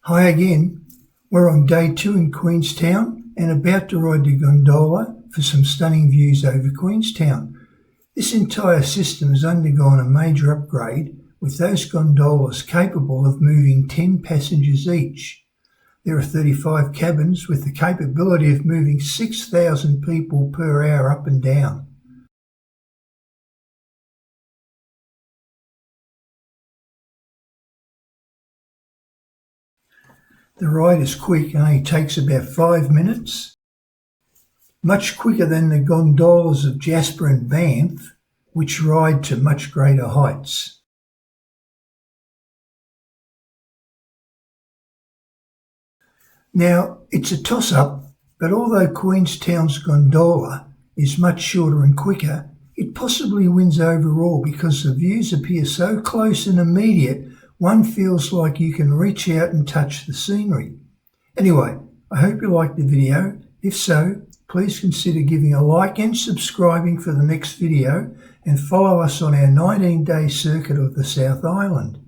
Hi again. We're on day 2 in Queenstown and about to ride the gondola for some stunning views over Queenstown. This entire system has undergone a major upgrade, with those gondolas capable of moving 10 passengers each. There are 35 cabins with the capability of moving 6,000 people per hour up and down. The ride is quick and only takes about 5 minutes. Much quicker than the gondolas of Jasper and Banff, which ride to much greater heights. Now, it's a toss-up, but although Queenstown's gondola is much shorter and quicker, it possibly wins overall because the views appear so close and immediate, one feels like you can reach out and touch the scenery. Anyway, I hope you liked the video. If so, please consider giving a like and subscribing for the next video, and follow us on our 19-day circuit of the South Island.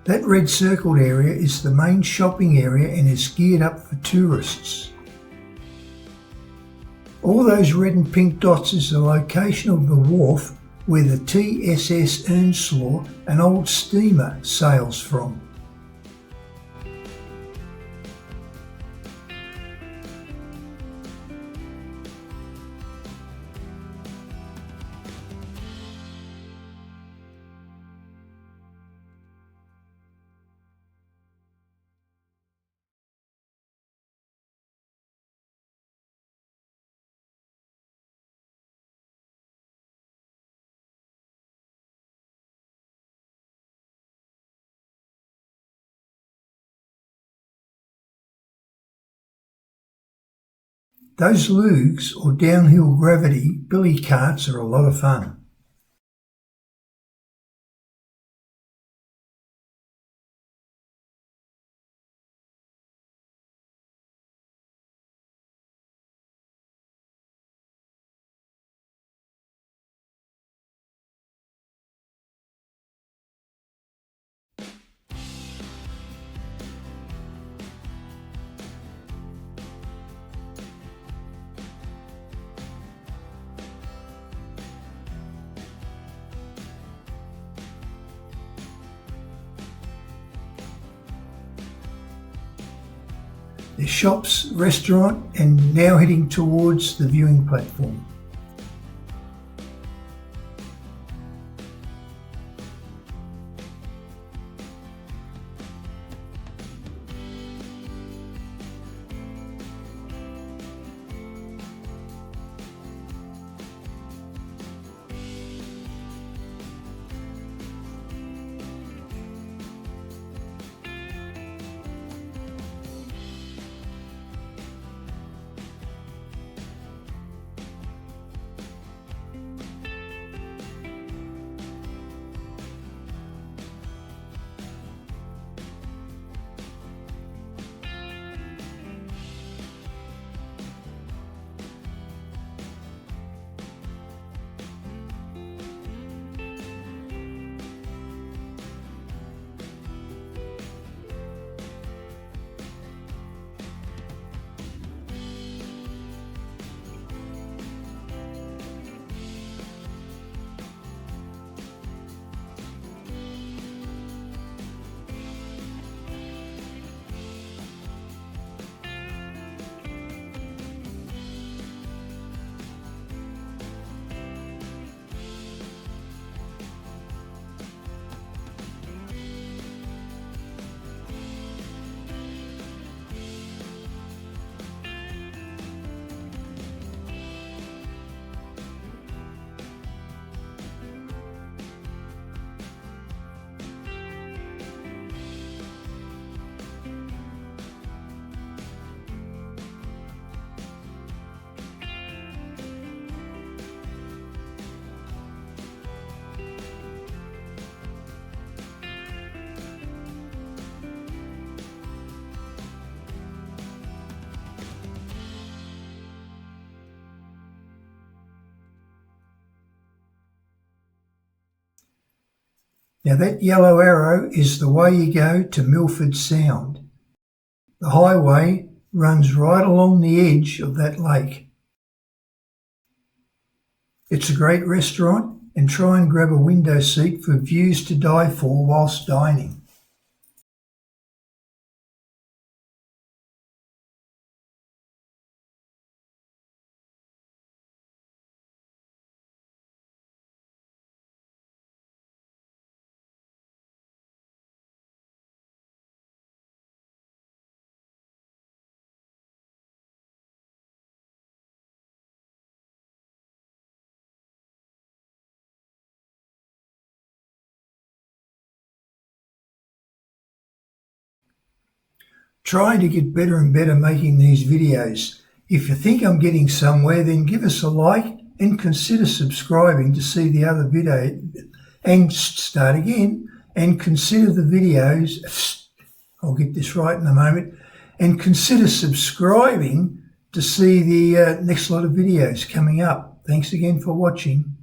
That red circled area is the main shopping area and is geared up for tourists. All those red and pink dots is the location of the wharf where the TSS Earnslaw, an old steamer, sails from. Those luges, or downhill gravity billy carts, are a lot of fun. There's shops, restaurant, and now heading towards the viewing platform. Now that yellow arrow is the way you go to Milford Sound. The highway runs right along the edge of that lake. It's a great restaurant, and try and grab a window seat for views to die for whilst dining. Trying to get better and better making these videos. If you think I'm getting somewhere, then give us a like and consider subscribing to see the other video, and start again, and consider the videos, I'll get this right in a moment, and consider subscribing to see the next lot of videos coming up. Thanks again for watching.